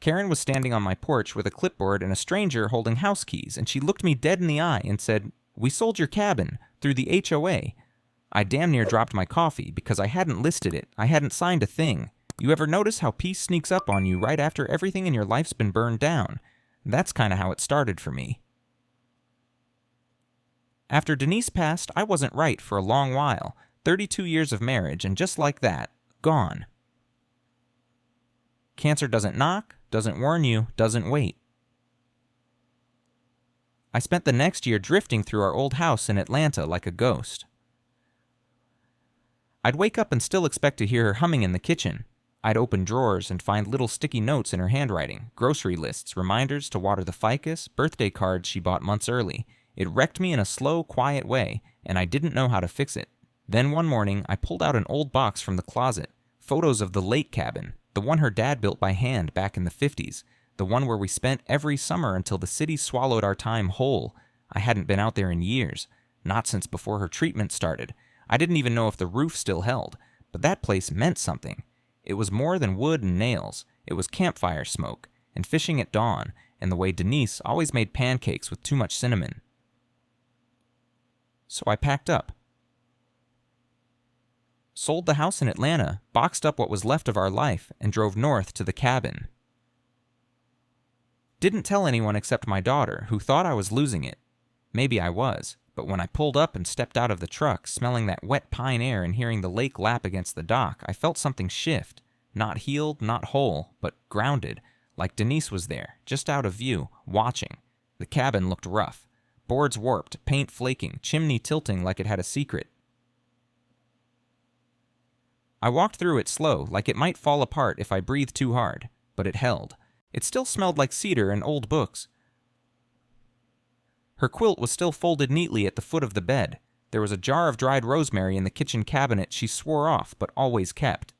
Karen was standing on my porch with a clipboard and a stranger holding house keys, and she looked me dead in the eye and said, "We sold your cabin through the HOA." I damn near dropped my coffee because I hadn't listed it. I hadn't signed a thing. You ever notice how peace sneaks up on you right after everything in your life's been burned down? That's kind of how it started for me. After Denise passed, I wasn't right for a long while. 32 years of marriage, and just like that, gone. Cancer doesn't knock, doesn't warn you, doesn't wait. I spent the next year drifting through our old house in Atlanta like a ghost. I'd wake up and still expect to hear her humming in the kitchen. I'd open drawers and find little sticky notes in her handwriting, grocery lists, reminders to water the ficus, birthday cards she bought months early. It wrecked me in a slow, quiet way, and I didn't know how to fix it. Then one morning, I pulled out an old box from the closet, photos of the lake cabin, the one her dad built by hand back in the 50s, the one where we spent every summer until the city swallowed our time whole. I hadn't been out there in years, not since before her treatment started. I didn't even know if the roof still held, but that place meant something. It was more than wood and nails. It was campfire smoke, and fishing at dawn, and the way Denise always made pancakes with too much cinnamon. So I packed up. Sold the house in Atlanta, boxed up what was left of our life, and drove north to the cabin. Didn't tell anyone except my daughter, who thought I was losing it. Maybe I was, but when I pulled up and stepped out of the truck, smelling that wet pine air and hearing the lake lap against the dock, I felt something shift. Not healed, not whole, but grounded, like Denise was there, just out of view, watching. The cabin looked rough. Boards warped, paint flaking, chimney tilting like it had a secret. I walked through it slow, like it might fall apart if I breathed too hard, but it held. It still smelled like cedar and old books. Her quilt was still folded neatly at the foot of the bed. There was a jar of dried rosemary in the kitchen cabinet she swore off, but always kept.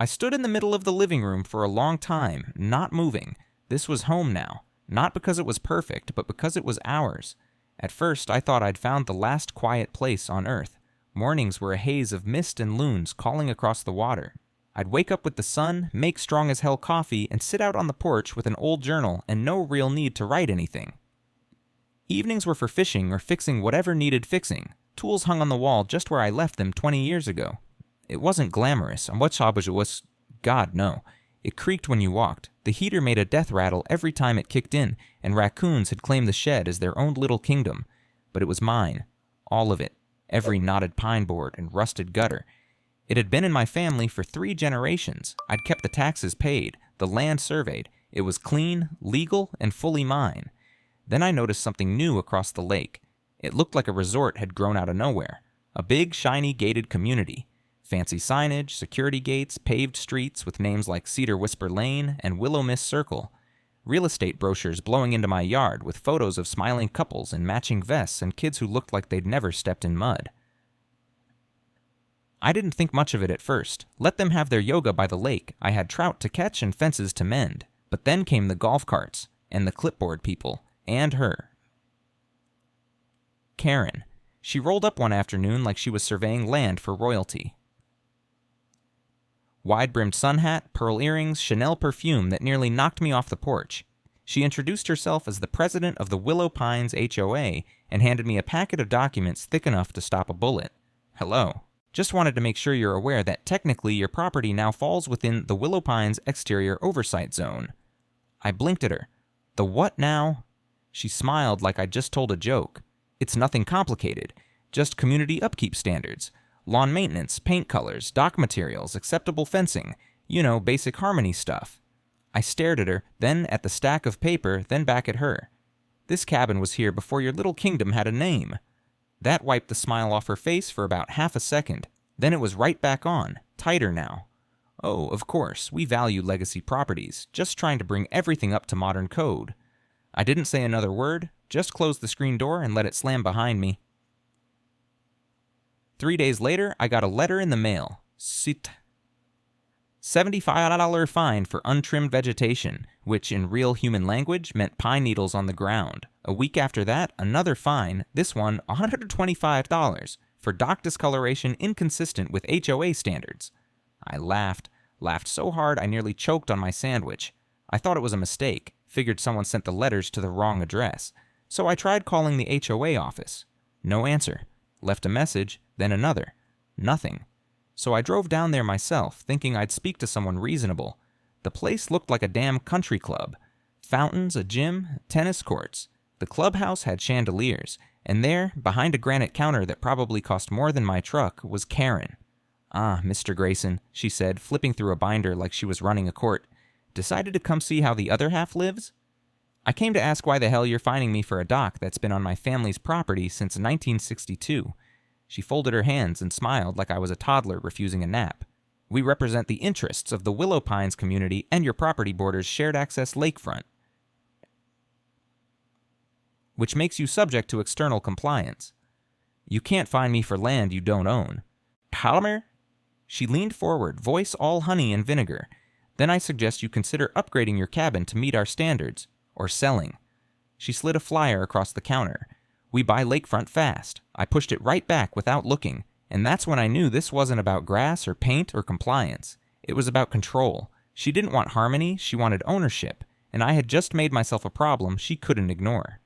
I stood in the middle of the living room for a long time, not moving. This was home now, not because it was perfect, but because it was ours. At first, I thought I'd found the last quiet place on Earth. Mornings were a haze of mist and loons calling across the water. I'd wake up with the sun, make strong-as-hell coffee, and sit out on the porch with an old journal and no real need to write anything. Evenings were for fishing or fixing whatever needed fixing. Tools hung on the wall just where I left them 20 years ago. It wasn't glamorous, and what job was God, no. It creaked when you walked. The heater made a death rattle every time it kicked in, and raccoons had claimed the shed as their own little kingdom. But it was mine. All of it. Every knotted pine board and rusted gutter. It had been in my family for 3 generations. I'd kept the taxes paid, the land surveyed. It was clean, legal, and fully mine. Then I noticed something new across the lake. It looked like a resort had grown out of nowhere. A big, shiny, gated community. Fancy signage, security gates, paved streets with names like Cedar Whisper Lane and Willow Mist Circle. Real estate brochures blowing into my yard with photos of smiling couples in matching vests and kids who looked like they'd never stepped in mud. I didn't think much of it at first. Let them have their yoga by the lake. I had trout to catch and fences to mend. But then came the golf carts, and the clipboard people, and her. Karen. She rolled up one afternoon like she was surveying land for royalty. Wide-brimmed sun hat, pearl earrings, Chanel perfume that nearly knocked me off the porch. She introduced herself as the president of the Willow Pines HOA and handed me a packet of documents thick enough to stop a bullet. Hello. Just wanted to make sure you're aware that technically your property now falls within the Willow Pines Exterior Oversight Zone. I blinked at her. The what now? She smiled like I'd just told a joke. It's nothing complicated. Just community upkeep standards. Lawn maintenance, paint colors, dock materials, acceptable fencing. You know, basic harmony stuff. I stared at her, then at the stack of paper, then back at her. This cabin was here before your little kingdom had a name. That wiped the smile off her face for about half a second. Then it was right back on, tighter now. Oh, of course, we value legacy properties, just trying to bring everything up to modern code. I didn't say another word, just closed the screen door and let it slam behind me. 3 days later, I got a letter in the mail. $75 fine for untrimmed vegetation, which in real human language meant pine needles on the ground. A week after that, another fine, this one $125, for dock discoloration inconsistent with HOA standards. I laughed. Laughed so hard I nearly choked on my sandwich. I thought it was a mistake, figured someone sent the letters to the wrong address. So I tried calling the HOA office. No answer. Left a message, then another. Nothing. So I drove down there myself, thinking I'd speak to someone reasonable. The place looked like a damn country club. Fountains, a gym, tennis courts. The clubhouse had chandeliers, and there, behind a granite counter that probably cost more than my truck, was Karen. "Ah, Mr. Grayson," she said, flipping through a binder like she was running a court. "Decided to come see how the other half lives? I came to ask why the hell you're fining me for a dock that's been on my family's property since 1962. She folded her hands and smiled like I was a toddler refusing a nap. "We represent the interests of the Willow Pines community and your property borders shared access lakefront, which makes you subject to external compliance. You can't fine me for land you don't own." "Palmer?" She leaned forward, voice all honey and vinegar. "Then I suggest you consider upgrading your cabin to meet our standards, or selling." She slid a flyer across the counter. "We buy lakefront fast." I pushed it right back without looking, and that's when I knew this wasn't about grass or paint or compliance. It was about control. She didn't want harmony, she wanted ownership, and I had just made myself a problem she couldn't ignore.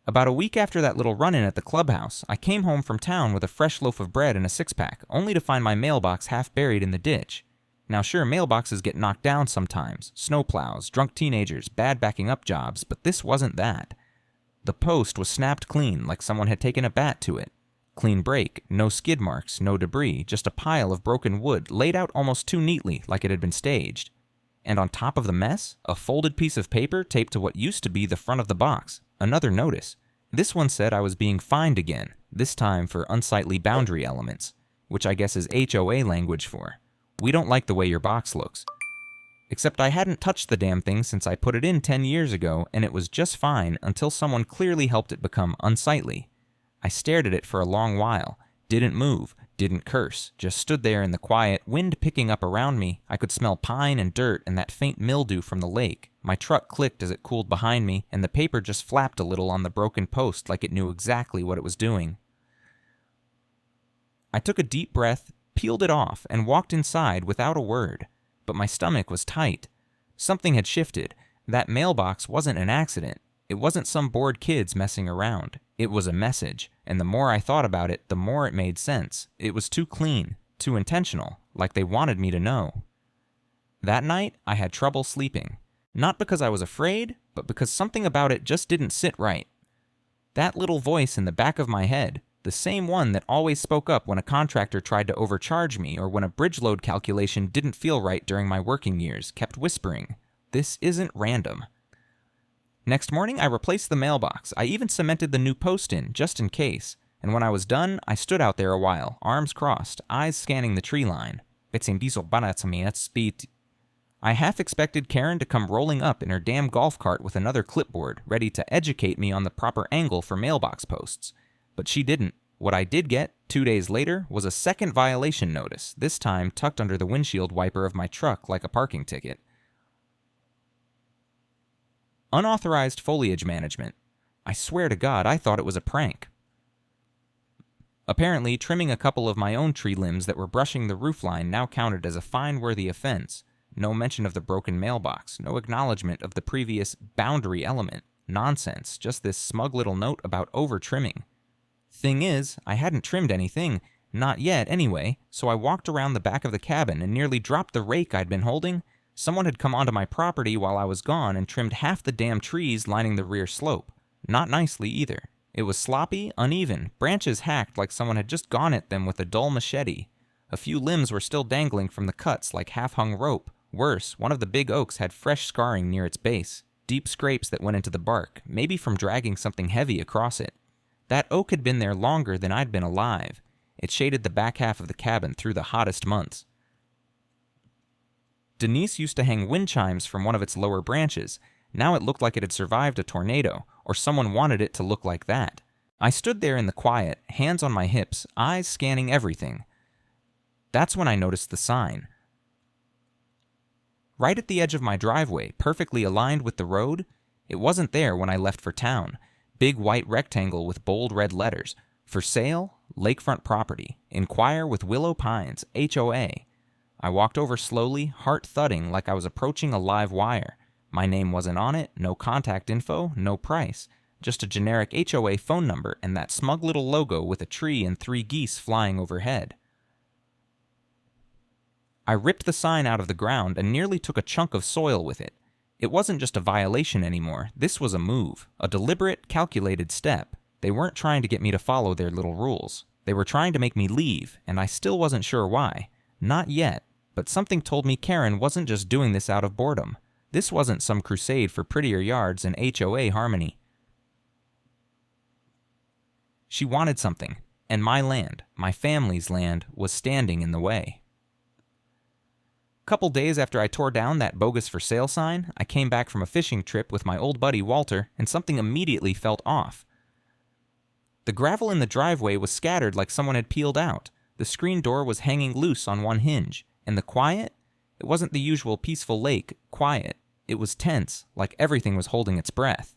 About a week after that little run-in at the clubhouse, I came home from town with a fresh loaf of bread and a six-pack, only to find my mailbox half buried in the ditch. Now sure, mailboxes get knocked down sometimes, snowplows, drunk teenagers, bad backing up jobs, but this wasn't that. The post was snapped clean, like someone had taken a bat to it. Clean break, no skid marks, no debris, just a pile of broken wood laid out almost too neatly, like it had been staged. And on top of the mess, a folded piece of paper taped to what used to be the front of the box. Another notice. This one said I was being fined again, this time for unsightly boundary elements, which I guess is HOA language for "We don't like the way your box looks." Except I hadn't touched the damn thing since I put it in 10 years ago, and it was just fine until someone clearly helped it become unsightly. I stared at it for a long while, didn't move, didn't curse, just stood there in the quiet, wind picking up around me. I could smell pine and dirt and that faint mildew from the lake. My truck clicked as it cooled behind me, and the paper just flapped a little on the broken post like it knew exactly what it was doing. I took a deep breath, peeled it off, and walked inside without a word. But my stomach was tight. Something had shifted. That mailbox wasn't an accident. It wasn't some bored kids messing around. It was a message, and the more I thought about it, the more it made sense. It was too clean, too intentional, like they wanted me to know. That night, I had trouble sleeping. Not because I was afraid, but because something about it just didn't sit right. That little voice in the back of my head, the same one that always spoke up when a contractor tried to overcharge me or when a bridge load calculation didn't feel right during my working years, kept whispering, "This isn't random." Next morning, I replaced the mailbox. I even cemented the new post in, just in case. And when I was done, I stood out there a while, arms crossed, eyes scanning the tree line. I half expected Karen to come rolling up in her damn golf cart with another clipboard, ready to educate me on the proper angle for mailbox posts. But she didn't. What I did get, 2 days later, was a second violation notice, this time tucked under the windshield wiper of my truck like a parking ticket. Unauthorized foliage management. I swear to God, I thought it was a prank. Apparently, trimming a couple of my own tree limbs that were brushing the roofline now counted as a fine-worthy offense. No mention of the broken mailbox, no acknowledgement of the previous boundary element. Nonsense, just this smug little note about over-trimming. Thing is, I hadn't trimmed anything, not yet anyway, so I walked around the back of the cabin and nearly dropped the rake I'd been holding. Someone had come onto my property while I was gone and trimmed half the damn trees lining the rear slope. Not nicely either. It was sloppy, uneven, branches hacked like someone had just gone at them with a dull machete. A few limbs were still dangling from the cuts like half-hung rope. Worse, one of the big oaks had fresh scarring near its base. Deep scrapes that went into the bark, maybe from dragging something heavy across it. That oak had been there longer than I'd been alive. It shaded the back half of the cabin through the hottest months. Denise used to hang wind chimes from one of its lower branches. Now it looked like it had survived a tornado, or someone wanted it to look like that. I stood there in the quiet, hands on my hips, eyes scanning everything. That's when I noticed the sign. Right at the edge of my driveway, perfectly aligned with the road. It wasn't there when I left for town. Big white rectangle with bold red letters. For sale, lakefront property. Inquire with Willow Pines, HOA. I walked over slowly, heart thudding like I was approaching a live wire. My name wasn't on it, no contact info, no price. Just a generic HOA phone number and that smug little logo with a tree and 3 geese flying overhead. I ripped the sign out of the ground and nearly took a chunk of soil with it. It wasn't just a violation anymore. This was a move, a deliberate, calculated step. They weren't trying to get me to follow their little rules. They were trying to make me leave, and I still wasn't sure why. Not yet, but something told me Karen wasn't just doing this out of boredom. This wasn't some crusade for prettier yards and HOA harmony. She wanted something, and my land, my family's land, was standing in the way. Couple days after I tore down that bogus for sale sign, I came back from a fishing trip with my old buddy Walter, and something immediately felt off. The gravel in the driveway was scattered like someone had peeled out. The screen door was hanging loose on one hinge, and the quiet? It wasn't the usual peaceful lake quiet. It was tense, like everything was holding its breath.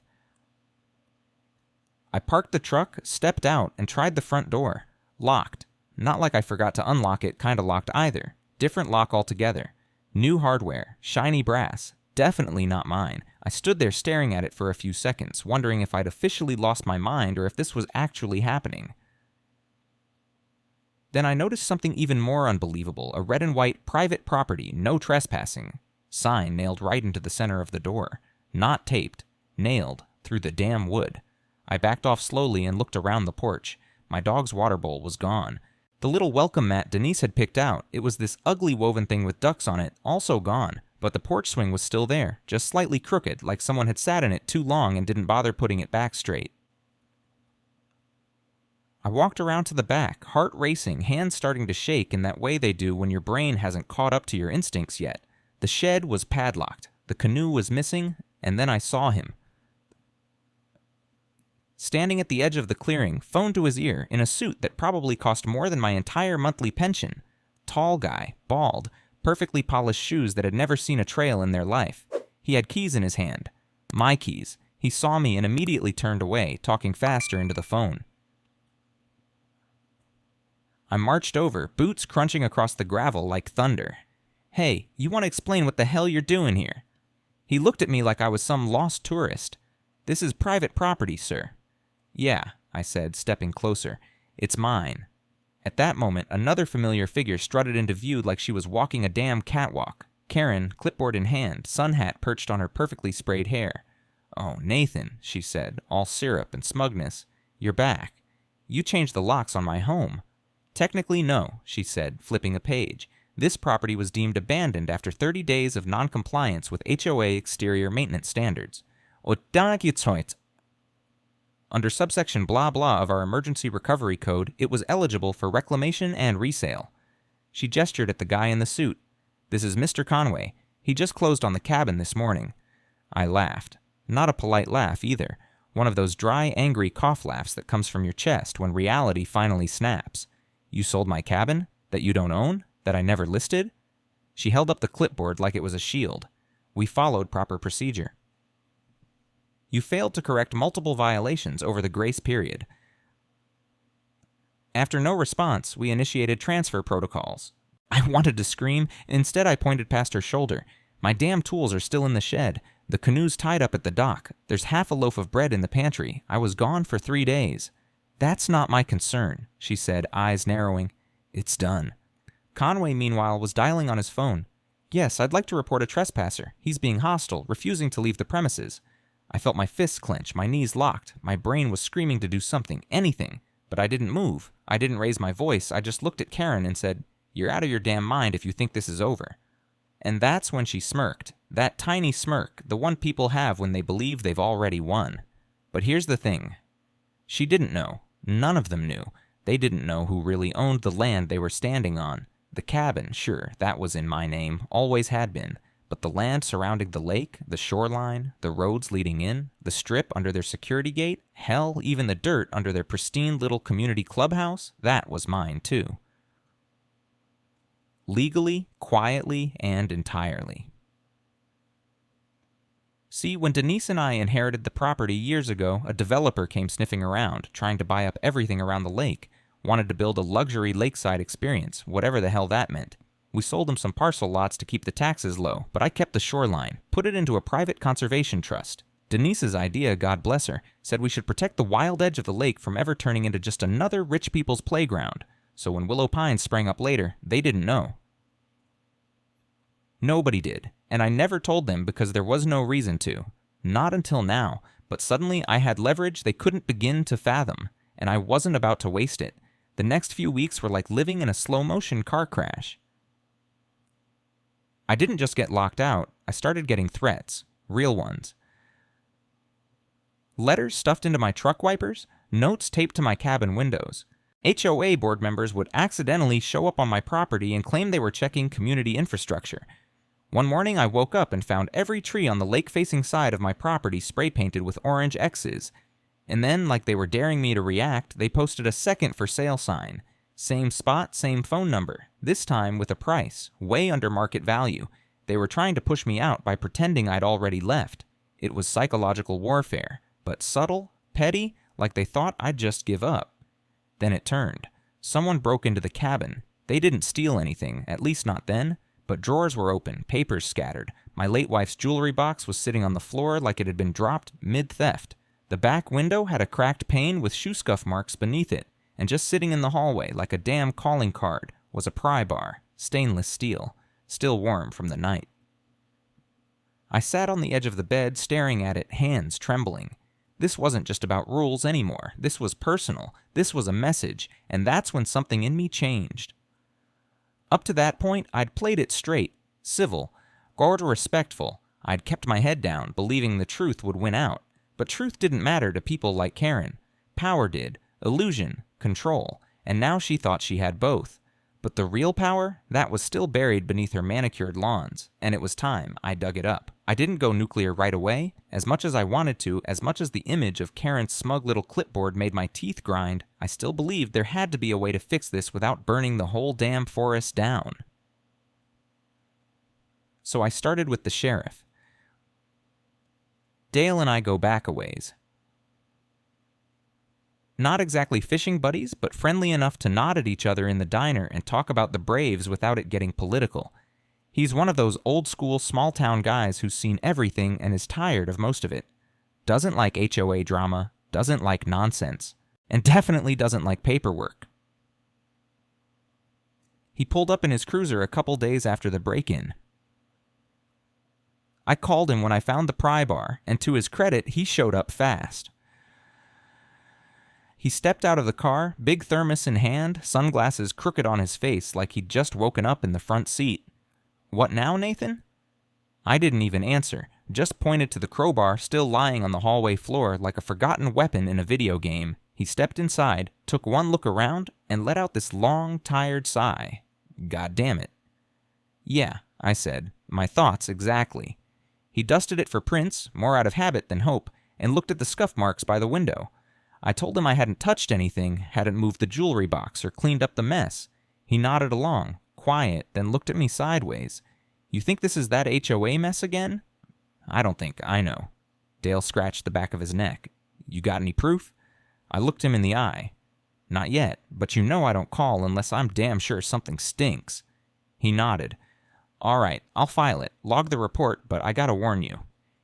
I parked the truck, stepped out, and tried the front door. Locked. Not like I forgot to unlock it, kinda locked either. Different lock altogether. New hardware, shiny brass, definitely not mine. I stood there staring at it for a few seconds, wondering if I'd officially lost my mind or if this was actually happening. Then I noticed something even more unbelievable, a red and white private property, no trespassing. Sign nailed right into the center of the door. Not taped. Nailed. Through the damn wood. I backed off slowly and looked around the porch. My dog's water bowl was gone. The little welcome mat Denise had picked out, it was this ugly woven thing with ducks on it, also gone. But the porch swing was still there, just slightly crooked, like someone had sat in it too long and didn't bother putting it back straight. I walked around to the back, heart racing, hands starting to shake in that way they do when your brain hasn't caught up to your instincts yet. The shed was padlocked, the canoe was missing, and then I saw him. Standing at the edge of the clearing, phone to his ear, in a suit that probably cost more than my entire monthly pension. Tall guy, bald, perfectly polished shoes that had never seen a trail in their life. He had keys in his hand. My keys. He saw me and immediately turned away, talking faster into the phone. I marched over, boots crunching across the gravel like thunder. Hey, you want to explain what the hell you're doing here? He looked at me like I was some lost tourist. This is private property, sir. Yeah, I said, stepping closer. It's mine. At that moment, another familiar figure strutted into view like she was walking a damn catwalk. Karen, clipboard in hand, sun hat perched on her perfectly sprayed hair. Oh, Nathan, she said, all syrup and smugness. You're back. You changed the locks on my home. Technically, no, she said, flipping a page. This property was deemed abandoned after 30 days of non-compliance with HOA exterior maintenance standards. Under subsection blah blah of our emergency recovery code, it was eligible for reclamation and resale. She gestured at the guy in the suit. This is Mr. Conway. He just closed on the cabin this morning. I laughed. Not a polite laugh either. One of those dry, angry cough laughs that comes from your chest when reality finally snaps. You sold my cabin? That you don't own? That I never listed? She held up the clipboard like it was a shield. We followed proper procedure. You failed to correct multiple violations over the grace period. After no response, we initiated transfer protocols. I wanted to scream. Instead, I pointed past her shoulder. My damn tools are still in the shed. The canoe's tied up at the dock. There's half a loaf of bread in the pantry. I was gone for 3 days. That's not my concern, she said, eyes narrowing. It's done. Conway, meanwhile, was dialing on his phone. Yes, I'd like to report a trespasser. He's being hostile, refusing to leave the premises. I felt my fists clench, my knees locked. My brain was screaming to do something, anything. But I didn't move. I didn't raise my voice. I just looked at Karen and said, You're out of your damn mind if you think this is over. And that's when she smirked. That tiny smirk, the one people have when they believe they've already won. But here's the thing. She didn't know. None of them knew. They didn't know who really owned the land they were standing on. The cabin, sure, that was in my name, always had been. But the land surrounding the lake, the shoreline, the roads leading in, the strip under their security gate, hell, even the dirt under their pristine little community clubhouse, that was mine too. Legally, quietly, and entirely. See, when Denise and I inherited the property years ago, a developer came sniffing around, trying to buy up everything around the lake, wanted to build a luxury lakeside experience, whatever the hell that meant. We sold him some parcel lots to keep the taxes low, but I kept the shoreline, put it into a private conservation trust. Denise's idea, God bless her, said we should protect the wild edge of the lake from ever turning into just another rich people's playground. So when Willow Pines sprang up later, they didn't know. Nobody did, and I never told them because there was no reason to. Not until now, but suddenly I had leverage they couldn't begin to fathom, and I wasn't about to waste it. The next few weeks were like living in a slow-motion car crash. I didn't just get locked out, I started getting threats, real ones. Letters stuffed into my truck wipers, notes taped to my cabin windows. HOA board members would accidentally show up on my property and claim they were checking community infrastructure. One morning I woke up and found every tree on the lake-facing side of my property spray-painted with orange X's. And then, like they were daring me to react, they posted a second for sale sign. Same spot, same phone number, this time with a price, way under market value. They were trying to push me out by pretending I'd already left. It was psychological warfare, but subtle, petty, like they thought I'd just give up. Then it turned. Someone broke into the cabin. They didn't steal anything, at least not then, but drawers were open, papers scattered. My late wife's jewelry box was sitting on the floor like it had been dropped mid-theft. The back window had a cracked pane with shoe scuff marks beneath it, and just sitting in the hallway like a damn calling card was a pry bar, stainless steel, still warm from the night. I sat on the edge of the bed staring at it, hands trembling. This wasn't just about rules anymore. This was personal. This was a message, and that's when something in me changed. Up to that point, I'd played it straight, civil, or respectful. I'd kept my head down, believing the truth would win out. But truth didn't matter to people like Karen. Power did, illusion, control, and now she thought she had both. But the real power, that was still buried beneath her manicured lawns, and it was time I dug it up. I didn't go nuclear right away, as much as I wanted to, as much as the image of Karen's smug little clipboard made my teeth grind. I still believed there had to be a way to fix this without burning the whole damn forest down. So I started with the sheriff. Dale and I go back a ways. Not exactly fishing buddies, but friendly enough to nod at each other in the diner and talk about the Braves without it getting political. He's one of those old-school, small-town guys who's seen everything and is tired of most of it. Doesn't like HOA drama, doesn't like nonsense, and definitely doesn't like paperwork. He pulled up in his cruiser a couple days after the break-in. I called him when I found the pry bar, and to his credit, he showed up fast. He stepped out of the car, big thermos in hand, sunglasses crooked on his face like he'd just woken up in the front seat. "What now, Nathan?" I didn't even answer, just pointed to the crowbar still lying on the hallway floor like a forgotten weapon in a video game. He stepped inside, took one look around, and let out this long, tired sigh. God damn it. "Yeah," I said, my thoughts exactly. He dusted it for prints, more out of habit than hope, and looked at the scuff marks by the window. I told him I hadn't touched anything, hadn't moved the jewelry box or cleaned up the mess. He nodded along, quiet, then looked at me sideways. "You think this is that HOA mess again?" "I don't think I know." Dale scratched the back of his neck. "You got any proof?" I looked him in the eye. "Not yet, but you know I don't call unless I'm damn sure something stinks." He nodded. "All right, I'll file it, log the report, but I gotta warn you.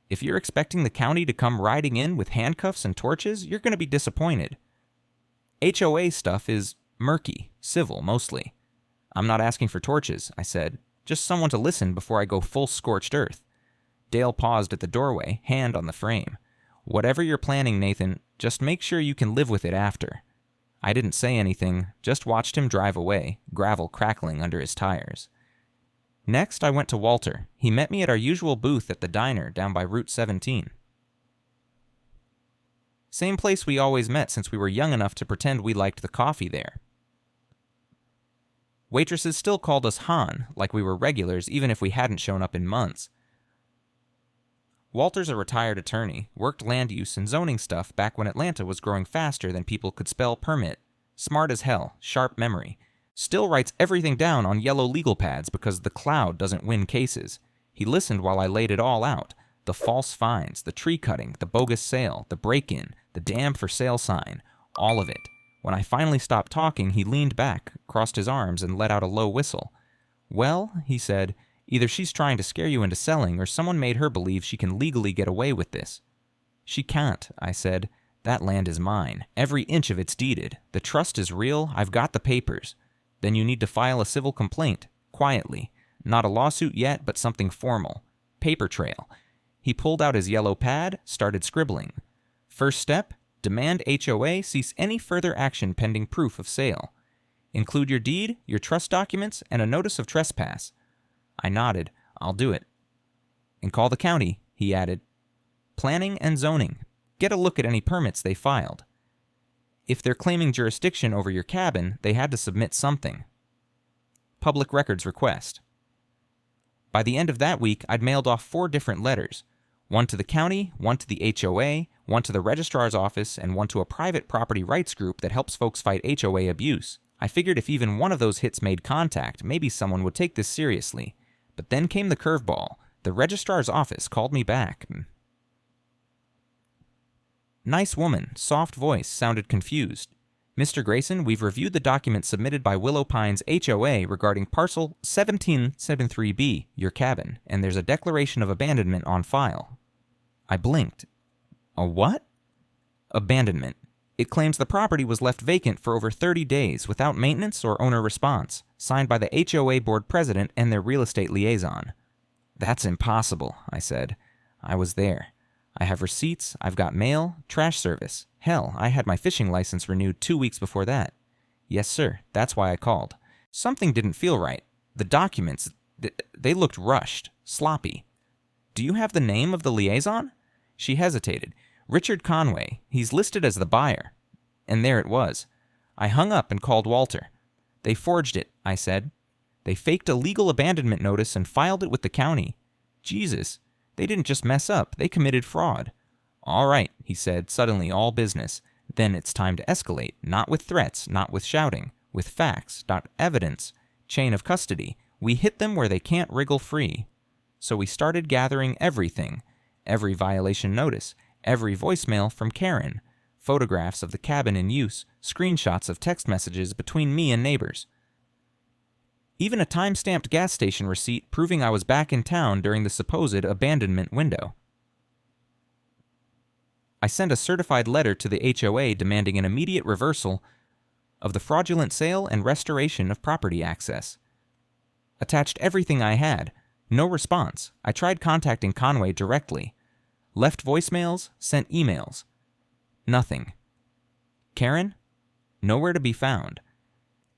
If you're expecting the county to come riding in with handcuffs and torches, you're gonna be disappointed. HOA stuff is murky, civil mostly. I'm not asking for torches," I said. "Just someone to listen before I go full scorched earth." Dale paused at the doorway, hand on the frame. "Whatever you're planning, Nathan, just make sure you can live with it after." I didn't say anything, just watched him drive away, gravel crackling under his tires. Next, I went to Walter. He met me at our usual booth at the diner down by Route 17. Same place we always met since we were young enough to pretend we liked the coffee there. Waitresses still called us Han, like we were regulars even if we hadn't shown up in months. Walter's a retired attorney, worked land use and zoning stuff back when Atlanta was growing faster than people could spell permit. Smart as hell, sharp memory. Still writes everything down on yellow legal pads because the cloud doesn't win cases. He listened while I laid it all out. The false fines, the tree cutting, the bogus sale, the break-in, the damn for sale sign, all of it. When I finally stopped talking, he leaned back, crossed his arms, and let out a low whistle. "Well," he said, "either she's trying to scare you into selling or someone made her believe she can legally get away with this." "She can't," I said. "That land is mine. Every inch of it's deeded. The trust is real. I've got the papers. Then you need to file a civil complaint. Quietly. Not a lawsuit yet, but something formal. Paper trail." He pulled out his yellow pad, started scribbling. "First step, demand HOA cease any further action pending proof of sale. Include your deed, your trust documents, and a notice of trespass." I nodded. "I'll do it." "And call the county," he added. "Planning and zoning. Get a look at any permits they filed. If they're claiming jurisdiction over your cabin, they had to submit something. Public records request." By the end of that week, I'd mailed off 4 different letters. One to the county, one to the HOA, one to the registrar's office, and one to a private property rights group that helps folks fight HOA abuse. I figured if even one of those hits made contact, maybe someone would take this seriously. But then came the curveball. The registrar's office called me back. Nice woman, soft voice, sounded confused. "Mr. Grayson, we've reviewed the document submitted by Willow Pines HOA regarding parcel 1773B, your cabin, and there's a declaration of abandonment on file." I blinked. "A what?" "Abandonment. It claims the property was left vacant for over 30 days without maintenance or owner response, signed by the HOA board president and their real estate liaison." "That's impossible," I said. "I was there. I have receipts, I've got mail, trash service. Hell, I had my fishing license renewed 2 weeks before that." "Yes, sir. That's why I called." Something didn't feel right. The documents, they looked rushed, sloppy. "Do you have the name of the liaison?" She hesitated. "Richard Conway. He's listed as the buyer." And there it was. I hung up and called Walter. "They forged it," I said. "They faked a legal abandonment notice and filed it with the county. Jesus. They didn't just mess up, they committed fraud." "All right," he said, suddenly all business. "Then it's time to escalate, not with threats, not with shouting, with facts, not evidence. Chain of custody. We hit them where they can't wriggle free." So we started gathering everything. Every violation notice, every voicemail from Karen, photographs of the cabin in use, screenshots of text messages between me and neighbors. Even a time-stamped gas station receipt proving I was back in town during the supposed abandonment window. I sent a certified letter to the HOA demanding an immediate reversal of the fraudulent sale and restoration of property access. Attached everything I had. No response. I tried contacting Conway directly. Left voicemails, sent emails. Nothing. Karen? Nowhere to be found.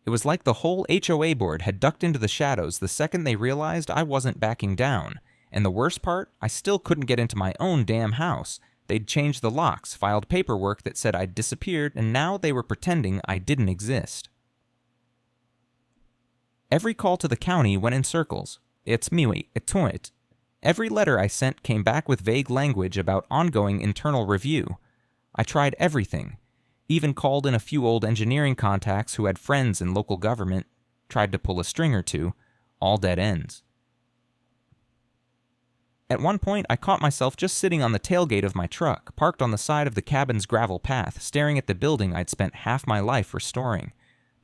It was like the whole HOA board had ducked into the shadows the second they realized I wasn't backing down. And the worst part, I still couldn't get into my own damn house. They'd changed the locks, filed paperwork that said I'd disappeared, and now they were pretending I didn't exist. Every call to the county went in circles. "It's me, it's it." Every letter I sent came back with vague language about ongoing internal review. I tried everything. Even called in a few old engineering contacts who had friends in local government, tried to pull a string or two, all dead ends. At one point, I caught myself just sitting on the tailgate of my truck, parked on the side of the cabin's gravel path, staring at the building I'd spent half my life restoring.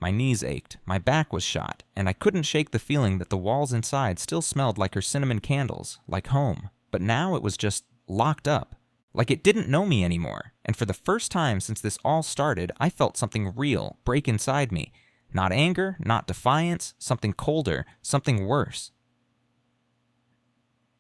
My knees ached, my back was shot, and I couldn't shake the feeling that the walls inside still smelled like her cinnamon candles, like home. But now it was just locked up. Like it didn't know me anymore, and for the first time since this all started, I felt something real break inside me. Not anger, not defiance, something colder, something worse.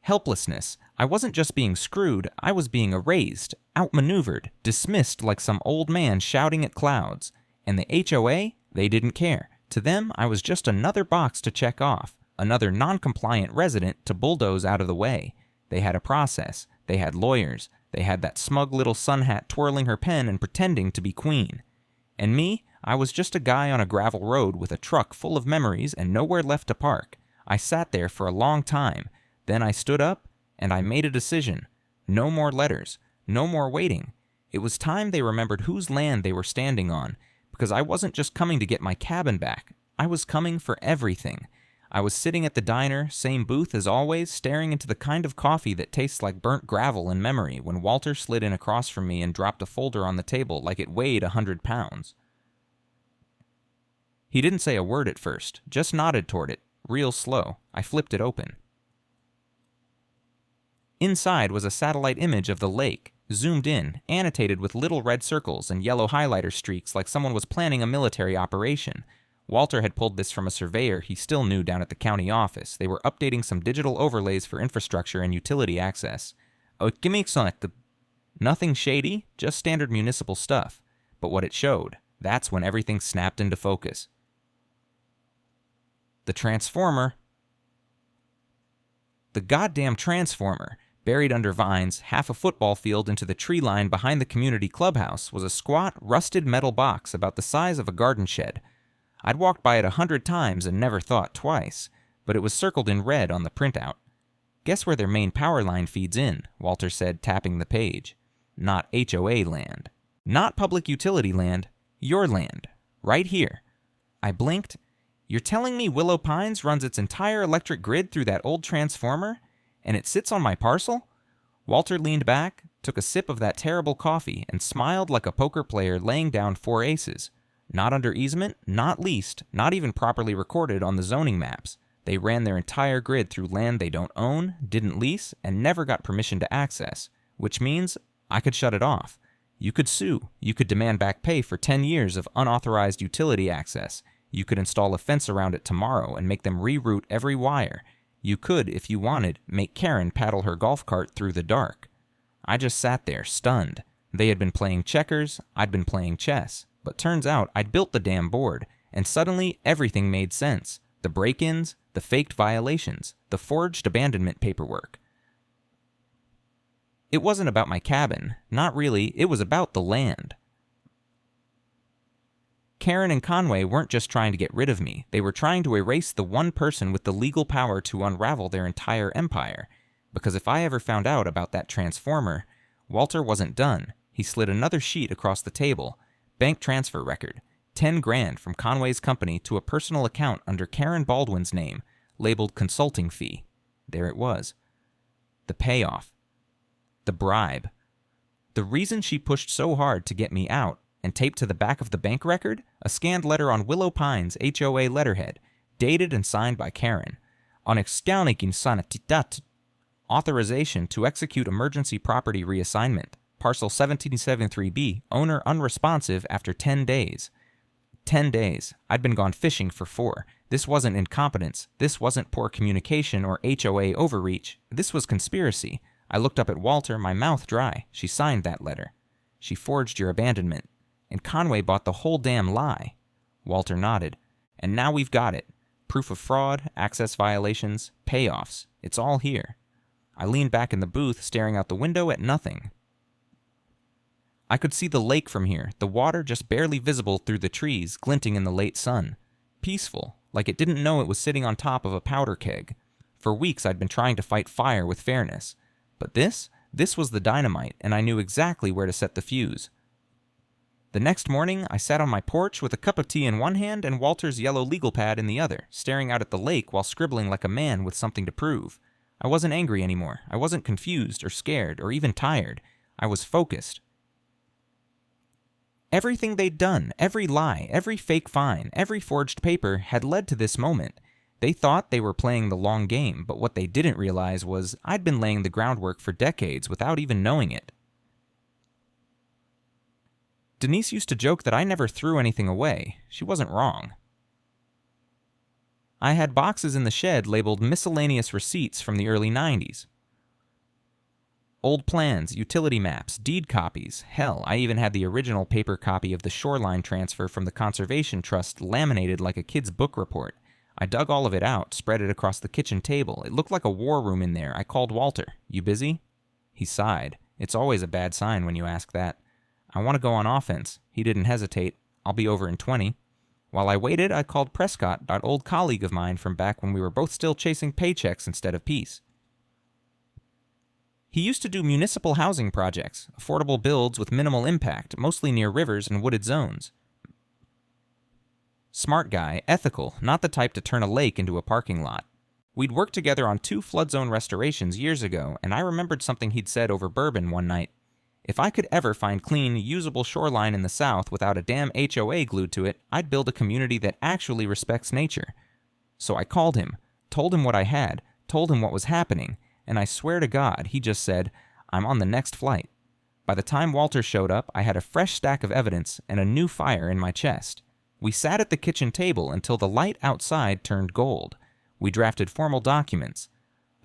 Helplessness. I wasn't just being screwed, I was being erased, outmaneuvered, dismissed like some old man shouting at clouds. And the HOA, they didn't care. To them, I was just another box to check off, another non-compliant resident to bulldoze out of the way. They had a process, they had lawyers, they had that smug little sun hat twirling her pen and pretending to be queen. And me, I was just a guy on a gravel road with a truck full of memories and nowhere left to park. I sat there for a long time. Then I stood up, and I made a decision. No more letters. No more waiting. It was time they remembered whose land they were standing on, because I wasn't just coming to get my cabin back. I was coming for everything. I was sitting at the diner, same booth as always, staring into the kind of coffee that tastes like burnt gravel in memory when Walter slid in across from me and dropped a folder on the table like it weighed 100 pounds. He didn't say a word at first, just nodded toward it, real slow. I flipped it open. Inside was a satellite image of the lake, zoomed in, annotated with little red circles and yellow highlighter streaks like someone was planning a military operation. Walter had pulled this from a surveyor he still knew down at the county office. They were updating some digital overlays for infrastructure and utility access. Nothing shady, just standard municipal stuff. But what it showed, that's when everything snapped into focus. The transformer. The goddamn transformer, buried under vines, half a football field into the tree line behind the community clubhouse, was a squat, rusted metal box about the size of a garden shed. I'd walked by it 100 times and never thought twice, but it was circled in red on the printout. Guess where their main power line feeds in, Walter said, tapping the page. Not HOA land. Not public utility land. Your land. Right here. I blinked. You're telling me Willow Pines runs its entire electric grid through that old transformer? And it sits on my parcel? Walter leaned back, took a sip of that terrible coffee, and smiled like a poker player laying down 4 aces. Not under easement, not leased, not even properly recorded on the zoning maps. They ran their entire grid through land they don't own, didn't lease, and never got permission to access. Which means I could shut it off. You could sue. You could demand back pay for 10 years of unauthorized utility access. You could install a fence around it tomorrow and make them reroute every wire. You could, if you wanted, make Karen paddle her golf cart through the dark. I just sat there, stunned. They had been playing checkers, I'd been playing chess. But turns out I'd built the damn board, and suddenly everything made sense. The break-ins, the faked violations, the forged abandonment paperwork. It wasn't about my cabin. Not really. It was about the land. Karen and Conway weren't just trying to get rid of me. They were trying to erase the one person with the legal power to unravel their entire empire. Because if I ever found out about that transformer, Walter wasn't done. He slid another sheet across the table. Bank transfer record. 10 grand from Conway's company to a personal account under Karen Baldwin's name, labeled consulting fee. There it was. The payoff. The bribe. The reason she pushed so hard to get me out, and taped to the back of the bank record, a scanned letter on Willow Pines HOA letterhead, dated and signed by Karen. On authorization to execute emergency property reassignment. Parcel 1773B, owner unresponsive after 10 days. 10 days. I'd been gone fishing for 4. This wasn't incompetence. This wasn't poor communication or HOA overreach. This was conspiracy. I looked up at Walter, my mouth dry. She signed that letter. She forged your abandonment. And Conway bought the whole damn lie. Walter nodded. And now we've got it. Proof of fraud, access violations, payoffs. It's all here. I leaned back in the booth, staring out the window at nothing. I could see the lake from here, the water just barely visible through the trees, glinting in the late sun. Peaceful, like it didn't know it was sitting on top of a powder keg. For weeks I'd been trying to fight fire with fairness. But this was the dynamite, and I knew exactly where to set the fuse. The next morning, I sat on my porch with a cup of tea in one hand and Walter's yellow legal pad in the other, staring out at the lake while scribbling like a man with something to prove. I wasn't angry anymore. I wasn't confused or scared or even tired. I was focused. Everything they'd done, every lie, every fake fine, every forged paper had led to this moment. They thought they were playing the long game, but what they didn't realize was I'd been laying the groundwork for decades without even knowing it. Denise used to joke that I never threw anything away. She wasn't wrong. I had boxes in the shed labeled miscellaneous receipts from the early 90s. Old plans, utility maps, deed copies. Hell, I even had the original paper copy of the shoreline transfer from the Conservation Trust laminated like a kid's book report. I dug all of it out, spread it across the kitchen table. It looked like a war room in there. I called Walter. You busy? He sighed. It's always a bad sign when you ask that. I want to go on offense. He didn't hesitate. I'll be over in 20. While I waited, I called Prescott, that old colleague of mine from back when we were both still chasing paychecks instead of peace. He used to do municipal housing projects, affordable builds with minimal impact, mostly near rivers and wooded zones. Smart guy, ethical, not the type to turn a lake into a parking lot. We'd worked together on 2 flood zone restorations years ago, and I remembered something he'd said over bourbon one night. If I could ever find clean, usable shoreline in the South without a damn HOA glued to it, I'd build a community that actually respects nature. So I called him, told him what I had, told him what was happening, and I swear to God, he just said, "I'm on the next flight." By the time Walter showed up, I had a fresh stack of evidence and a new fire in my chest. We sat at the kitchen table until the light outside turned gold. We drafted formal documents,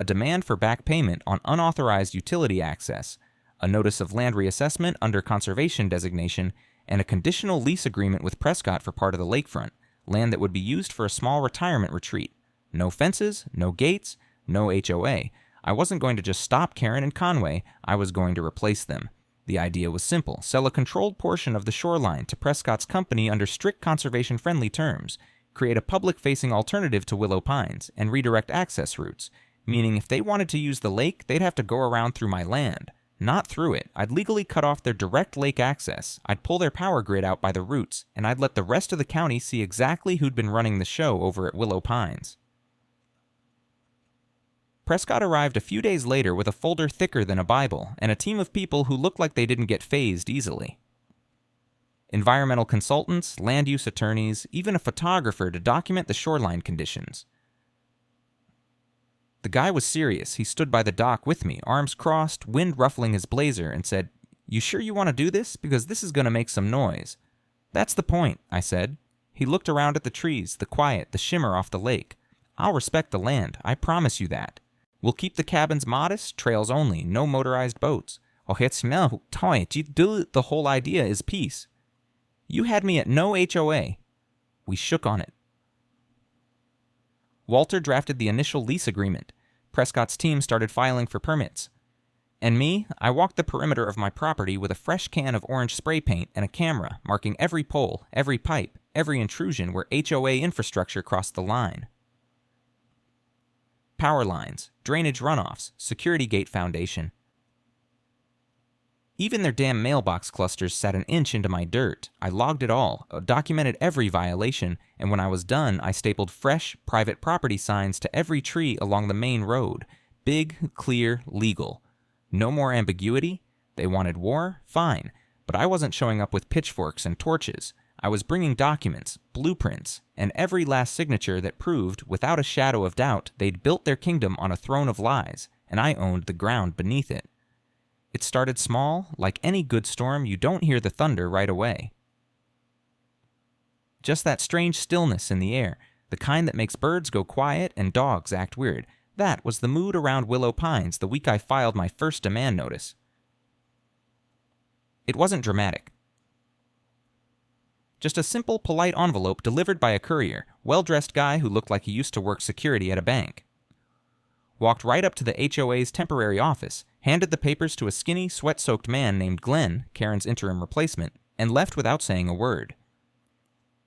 a demand for back payment on unauthorized utility access, a notice of land reassessment under conservation designation, and a conditional lease agreement with Prescott for part of the lakefront, land that would be used for a small retirement retreat. No fences, no gates, no HOA. I wasn't going to just stop Karen and Conway, I was going to replace them. The idea was simple: sell a controlled portion of the shoreline to Prescott's company under strict conservation-friendly terms, create a public-facing alternative to Willow Pines, and redirect access routes, meaning if they wanted to use the lake, they'd have to go around through my land. Not through it. I'd legally cut off their direct lake access, I'd pull their power grid out by the roots, and I'd let the rest of the county see exactly who'd been running the show over at Willow Pines. Prescott arrived a few days later with a folder thicker than a Bible and a team of people who looked like they didn't get fazed easily. Environmental consultants, land use attorneys, even a photographer to document the shoreline conditions. The guy was serious. He stood by the dock with me, arms crossed, wind ruffling his blazer, and said, "You sure you want to do this? Because this is going to make some noise." "That's the point," I said. He looked around at the trees, the quiet, the shimmer off the lake. "I'll respect the land, I promise you that. We'll keep the cabins modest, trails only, no motorized boats. The whole idea is peace. You had me at no HOA." We shook on it. Walter drafted the initial lease agreement. Prescott's team started filing for permits. And me, I walked the perimeter of my property with a fresh can of orange spray paint and a camera, marking every pole, every pipe, every intrusion where HOA infrastructure crossed the line. Power lines, drainage runoffs, security gate foundation. Even their damn mailbox clusters sat an inch into my dirt. I logged it all, documented every violation, and when I was done, I stapled fresh, private property signs to every tree along the main road. Big, clear, legal. No more ambiguity. They wanted war? Fine. But I wasn't showing up with pitchforks and torches. I was bringing documents, blueprints, and every last signature that proved, without a shadow of doubt, they'd built their kingdom on a throne of lies, and I owned the ground beneath it. It started small. Like any good storm, you don't hear the thunder right away. Just that strange stillness in the air, the kind that makes birds go quiet and dogs act weird. That was the mood around Willow Pines the week I filed my first demand notice. It wasn't dramatic. Just a simple, polite envelope delivered by a courier, well-dressed guy who looked like he used to work security at a bank. Walked right up to the HOA's temporary office, handed the papers to a skinny, sweat-soaked man named Glenn, Karen's interim replacement, and left without saying a word.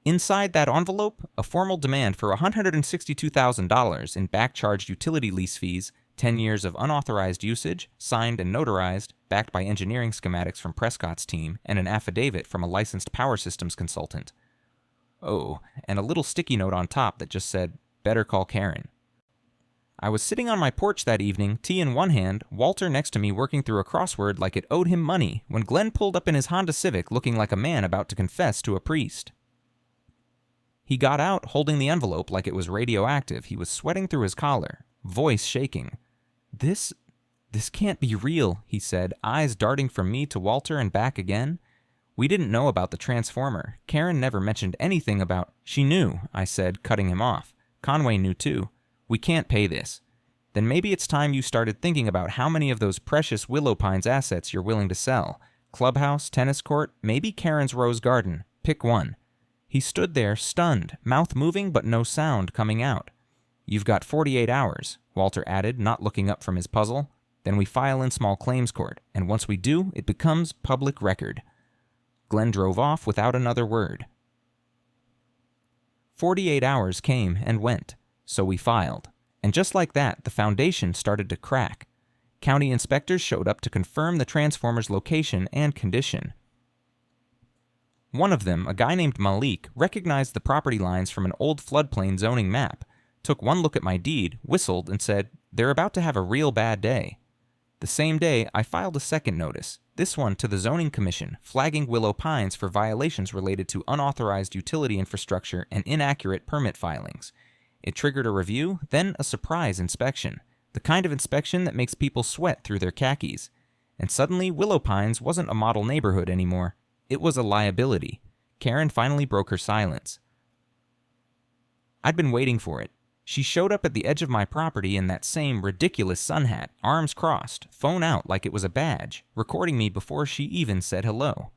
Inside that envelope, a formal demand for $162,000 in back-charged utility lease fees, 10 years of unauthorized usage, signed and notarized, backed by engineering schematics from Prescott's team, and an affidavit from a licensed power systems consultant. Oh, and a little sticky note on top that just said, "Better call Karen." I was sitting on my porch that evening, tea in one hand, Walter next to me working through a crossword like it owed him money, when Glenn pulled up in his Honda Civic looking like a man about to confess to a priest. He got out holding the envelope like it was radioactive. He was sweating through his collar, voice shaking. This can't be real," he said, eyes darting from me to Walter and back again. "We didn't know about the transformer. Karen never mentioned anything about—" "She knew," I said, cutting him off. "Conway knew too. We can't pay this." "Then maybe it's time you started thinking about how many of those precious Willow Pines assets you're willing to sell. Clubhouse, tennis court, maybe Karen's rose garden. Pick one." He stood there, stunned, mouth moving but no sound coming out. "You've got 48 hours, Walter added, not looking up from his puzzle. "Then we file in small claims court, and once we do, it becomes public record." Glenn drove off without another word. 48 hours came and went, so we filed. And just like that, the foundation started to crack. County inspectors showed up to confirm the transformer's location and condition. One of them, a guy named Malik, recognized the property lines from an old floodplain zoning map, took one look at my deed, whistled, and said, "They're about to have a real bad day." The same day, I filed a second notice, this one to the Zoning Commission, flagging Willow Pines for violations related to unauthorized utility infrastructure and inaccurate permit filings. It triggered a review, then a surprise inspection. The kind of inspection that makes people sweat through their khakis. And suddenly, Willow Pines wasn't a model neighborhood anymore. It was a liability. Karen finally broke her silence. I'd been waiting for it. She showed up at the edge of my property in that same ridiculous sun hat, arms crossed, phone out like it was a badge, recording me before she even said hello.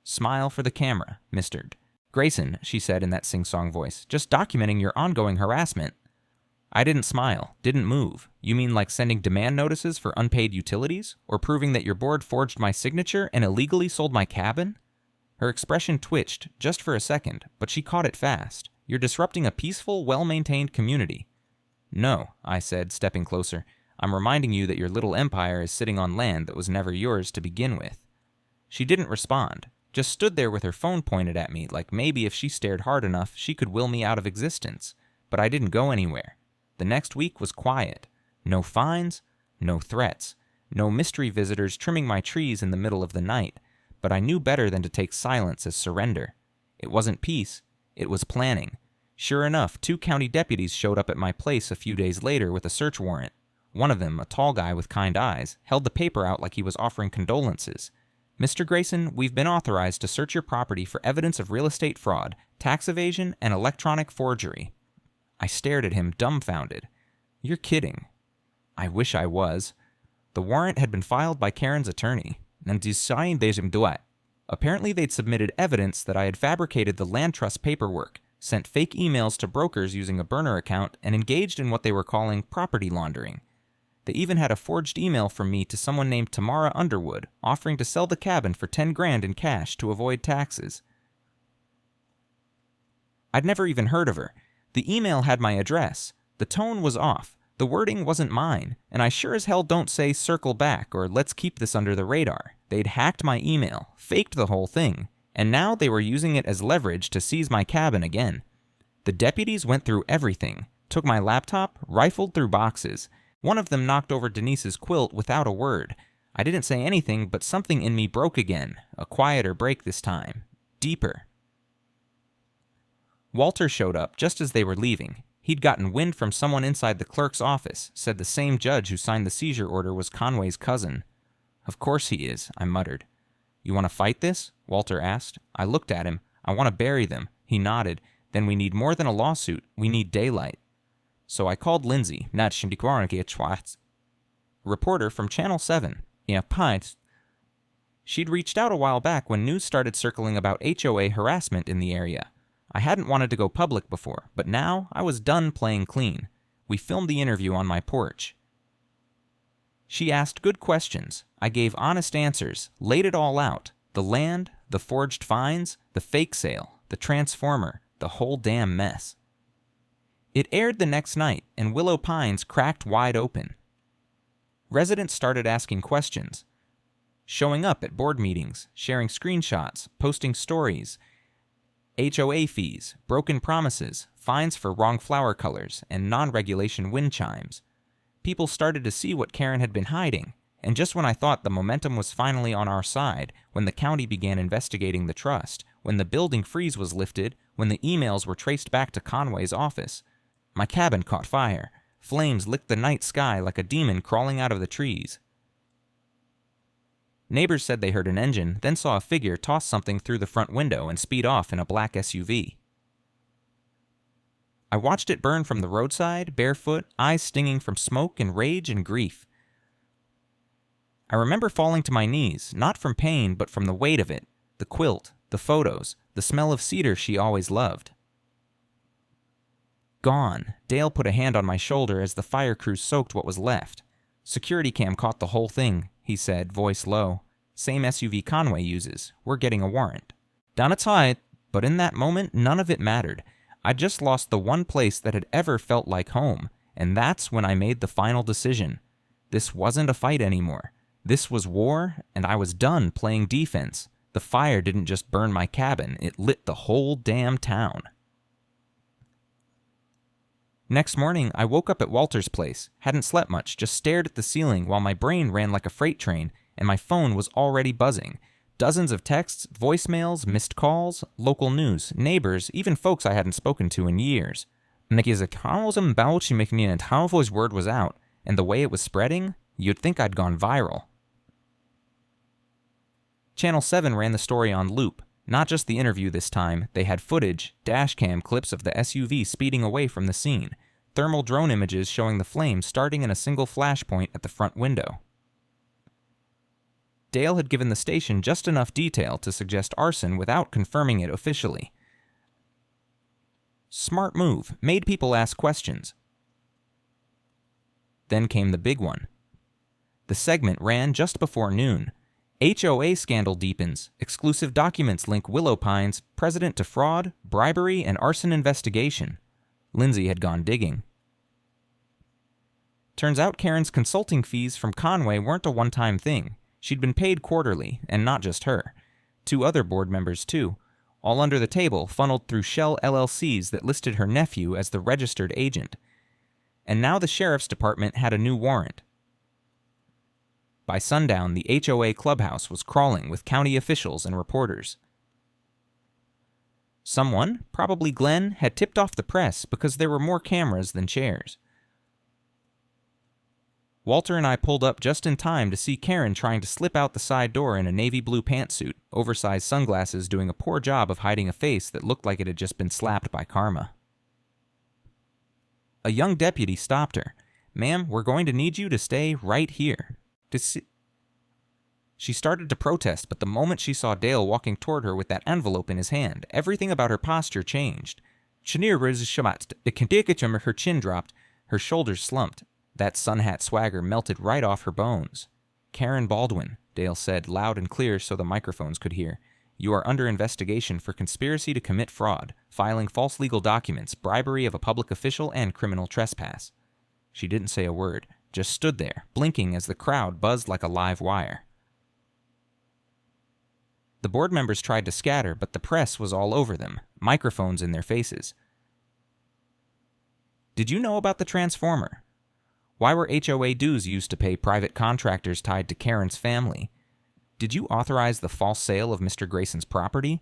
"Smile for the camera, Mr. Grayson," she said in that sing-song voice, "just documenting your ongoing harassment." I didn't smile, didn't move. You mean like sending demand notices for unpaid utilities? Or proving that your board forged my signature and illegally sold my cabin? Her expression twitched, just for a second, but she caught it fast. "You're disrupting a peaceful, well-maintained community." "No," I said, stepping closer. "I'm reminding you that your little empire is sitting on land that was never yours to begin with." She didn't respond, just stood there with her phone pointed at me, like maybe if she stared hard enough, she could will me out of existence. But I didn't go anywhere. The next week was quiet. No fines, no threats, no mystery visitors trimming my trees in the middle of the night, but I knew better than to take silence as surrender. It wasn't peace, it was planning. Sure enough, 2 county deputies showed up at my place a few days later with a search warrant. One of them, a tall guy with kind eyes, held the paper out like he was offering condolences. "Mr. Grayson, we've been authorized to search your property for evidence of real estate fraud, tax evasion, and electronic forgery." I stared at him, dumbfounded. "You're kidding." I wish I was. The warrant had been filed by Karen's attorney. Apparently they'd submitted evidence that I had fabricated the land trust paperwork, sent fake emails to brokers using a burner account, and engaged in what they were calling property laundering. They even had a forged email from me to someone named Tamara Underwood, offering to sell the cabin for $10,000 in cash to avoid taxes. I'd never even heard of her. The email had my address. The tone was off. The wording wasn't mine, and I sure as hell don't say "circle back" or "let's keep this under the radar." They'd hacked my email, faked the whole thing, and now they were using it as leverage to seize my cabin again. The deputies went through everything, took my laptop, rifled through boxes. One of them knocked over Denise's quilt without a word. I didn't say anything, but something in me broke again, a quieter break this time, deeper. Walter showed up just as they were leaving. He'd gotten wind from someone inside the clerk's office, said the same judge who signed the seizure order was Conway's cousin. "Of course he is," I muttered. "You want to fight this?" Walter asked. I looked at him. "I want to bury them." He nodded. "Then we need more than a lawsuit. We need daylight." So I called Lindsay, reporter from Channel 7. She'd reached out a while back when news started circling about HOA harassment in the area. I hadn't wanted to go public before, but now I was done playing clean. We filmed the interview on my porch. She asked good questions. I gave honest answers, laid it all out. The land, the forged fines, the fake sale, the transformer, the whole damn mess. It aired the next night, and Willow Pines cracked wide open. Residents started asking questions, showing up at board meetings, sharing screenshots, posting stories, HOA fees, broken promises, fines for wrong flower colors, and non-regulation wind chimes. People started to see what Karen had been hiding, and just when I thought the momentum was finally on our side, when the county began investigating the trust, when the building freeze was lifted, when the emails were traced back to Conway's office, my cabin caught fire. Flames licked the night sky like a demon crawling out of the trees. Neighbors said they heard an engine, then saw a figure toss something through the front window and speed off in a black SUV. I watched it burn from the roadside, barefoot, eyes stinging from smoke and rage and grief. I remember falling to my knees, not from pain, but from the weight of it, the quilt, the photos, the smell of cedar she always loved. Gone. Dale put a hand on my shoulder as the fire crew soaked what was left. "Security cam caught the whole thing," he said, voice low. "Same SUV Conway uses. We're getting a warrant." Down its height, but in that moment, none of it mattered. I just lost the one place that had ever felt like home, and that's when I made the final decision. This wasn't a fight anymore. This was war, and I was done playing defense. The fire didn't just burn my cabin, it lit the whole damn town. Next morning, I woke up at Walter's place, hadn't slept much, just stared at the ceiling while my brain ran like a freight train, and my phone was already buzzing. Dozens of texts, voicemails, missed calls, local news, neighbors, even folks I hadn't spoken to in years. Nikki's a bouchy making an how his word was out, and the way it was spreading, you'd think I'd gone viral. Channel 7 ran the story on loop. Not just the interview this time, they had footage, dashcam clips of the SUV speeding away from the scene, thermal drone images showing the flames starting in a single flashpoint at the front window. Dale had given the station just enough detail to suggest arson without confirming it officially. Smart move, made people ask questions. Then came the big one. The segment ran just before noon. HOA scandal deepens. Exclusive documents link Willow Pines president to fraud, bribery, and arson investigation. Lindsay had gone digging. Turns out Karen's consulting fees from Conway weren't a one-time thing. She'd been paid quarterly, and not just her. 2 other board members, too. All under the table, funneled through shell LLCs that listed her nephew as the registered agent. And now the sheriff's department had a new warrant. By sundown, the HOA clubhouse was crawling with county officials and reporters. Someone, probably Glenn, had tipped off the press because there were more cameras than chairs. Walter and I pulled up just in time to see Karen trying to slip out the side door in a navy blue pantsuit, oversized sunglasses doing a poor job of hiding a face that looked like it had just been slapped by karma. A young deputy stopped her. "Ma'am, we're going to need you to stay right here." She started to protest, but the moment she saw Dale walking toward her with that envelope in his hand, everything about her posture changed. Her chin dropped, her shoulders slumped. That sun hat swagger melted right off her bones. "Karen Baldwin," Dale said, loud and clear so the microphones could hear. "You are under investigation for conspiracy to commit fraud, filing false legal documents, bribery of a public official, and criminal trespass." She didn't say a word, just stood there, blinking as the crowd buzzed like a live wire. The board members tried to scatter, but the press was all over them, microphones in their faces. "Did you know about the transformer? Why were HOA dues used to pay private contractors tied to Karen's family? Did you authorize the false sale of Mr. Grayson's property?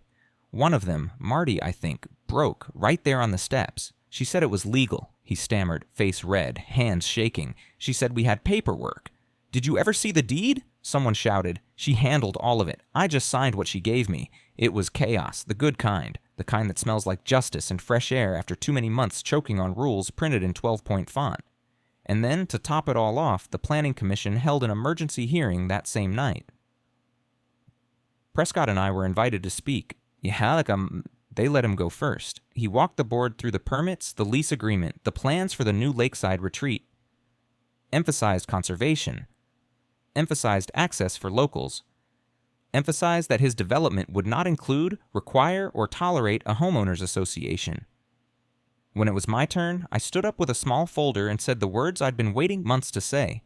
One of them, Marty, I think, broke right there on the steps. She said it was legal," he stammered, face red, hands shaking. "She said we had paperwork." "Did you ever see the deed?" Someone shouted. "She handled all of it. I just signed what she gave me. It was chaos, the good kind, the kind that smells like justice and fresh air after too many months choking on rules printed in 12-point font." And then, to top it all off, the Planning Commission held an emergency hearing that same night. Prescott and I were invited to speak. They let him go first. He walked the board through the permits, the lease agreement, the plans for the new lakeside retreat. Emphasized conservation. Emphasized access for locals. Emphasized that his development would not include, require, or tolerate a homeowners association. When it was my turn, I stood up with a small folder and said the words I'd been waiting months to say.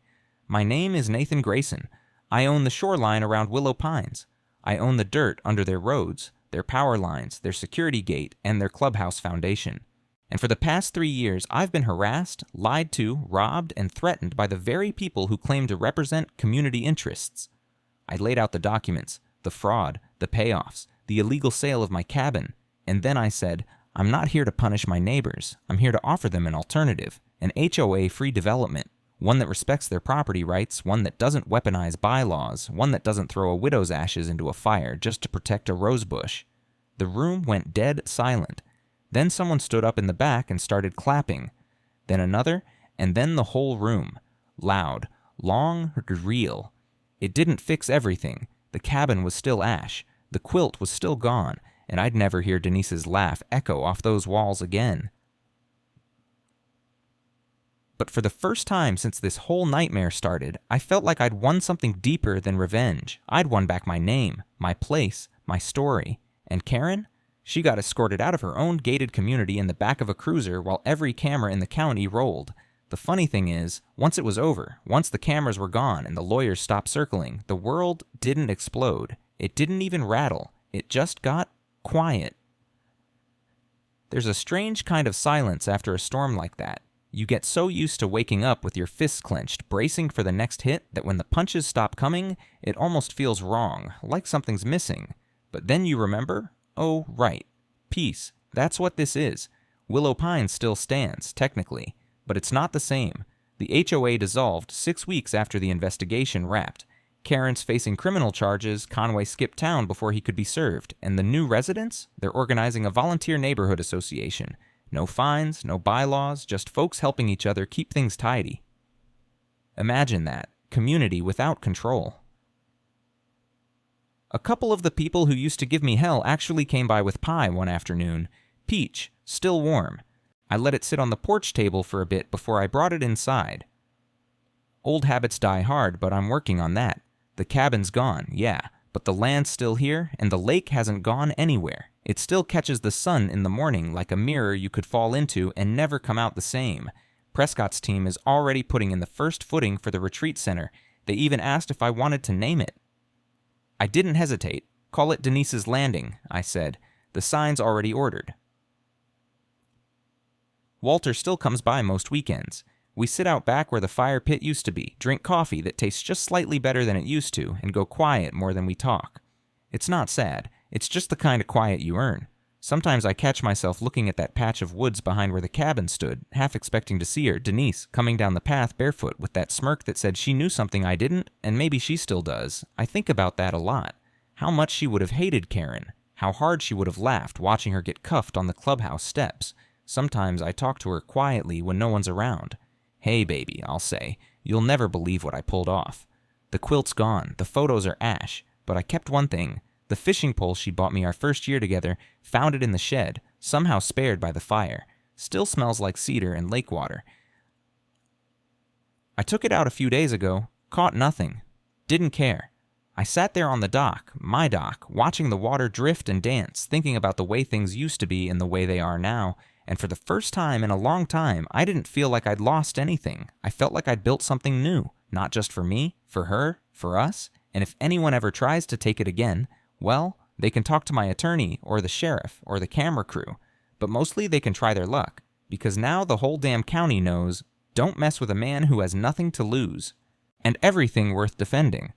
"My name is Nathan Grayson. I own the shoreline around Willow Pines. I own the dirt under their roads, their power lines, their security gate, and their clubhouse foundation. And for the past 3 years, I've been harassed, lied to, robbed, and threatened by the very people who claim to represent community interests." I laid out the documents, the fraud, the payoffs, the illegal sale of my cabin, and then I said, "I'm not here to punish my neighbors. I'm here to offer them an alternative, an HOA-free development, one that respects their property rights, one that doesn't weaponize bylaws, one that doesn't throw a widow's ashes into a fire just to protect a rosebush." The room went dead silent. Then someone stood up in the back and started clapping. Then another, and then the whole room. Loud, long, real. It didn't fix everything. The cabin was still ash. The quilt was still gone, and I'd never hear Denise's laugh echo off those walls again. But for the first time since this whole nightmare started, I felt like I'd won something deeper than revenge. I'd won back my name, my place, my story. And Karen? She got escorted out of her own gated community in the back of a cruiser while every camera in the county rolled. The funny thing is, once it was over, once the cameras were gone and the lawyers stopped circling, the world didn't explode. It didn't even rattle. It just got quiet. There's a strange kind of silence after a storm like that. You get so used to waking up with your fists clenched, bracing for the next hit, that when the punches stop coming, it almost feels wrong, like something's missing. But then you remember, oh, right, peace. That's what this is. Willow Pine still stands, technically, but it's not the same. The HOA dissolved 6 weeks after the investigation wrapped. Karen's facing criminal charges, Conway skipped town before he could be served, and the new residents? They're organizing a volunteer neighborhood association. No fines, no bylaws, just folks helping each other keep things tidy. Imagine that. Community without control. A couple of the people who used to give me hell actually came by with pie one afternoon. Peach, still warm. I let it sit on the porch table for a bit before I brought it inside. Old habits die hard, but I'm working on that. The cabin's gone, yeah, but the land's still here, and the lake hasn't gone anywhere. It still catches the sun in the morning like a mirror you could fall into and never come out the same. Prescott's team is already putting in the first footing for the retreat center. They even asked if I wanted to name it. I didn't hesitate. Call it Denise's Landing, I said. The sign's already ordered. Walter still comes by most weekends. We sit out back where the fire pit used to be, drink coffee that tastes just slightly better than it used to, and go quiet more than we talk. It's not sad. It's just the kind of quiet you earn. Sometimes I catch myself looking at that patch of woods behind where the cabin stood, half expecting to see her, Denise, coming down the path barefoot with that smirk that said she knew something I didn't, and maybe she still does. I think about that a lot. How much she would have hated Karen. How hard she would have laughed watching her get cuffed on the clubhouse steps. Sometimes I talk to her quietly when no one's around. Hey, baby, I'll say. You'll never believe what I pulled off. The quilt's gone. The photos are ash. But I kept one thing. The fishing pole she bought me our first year together, found it in the shed, somehow spared by the fire. Still smells like cedar and lake water. I took it out a few days ago, caught nothing. Didn't care. I sat there on the dock, my dock, watching the water drift and dance, thinking about the way things used to be and the way they are now, and for the first time in a long time, I didn't feel like I'd lost anything. I felt like I'd built something new, not just for me, for her, for us, and if anyone ever tries to take it again, well, they can talk to my attorney, or the sheriff, or the camera crew, but mostly they can try their luck, because now the whole damn county knows, don't mess with a man who has nothing to lose, and everything worth defending.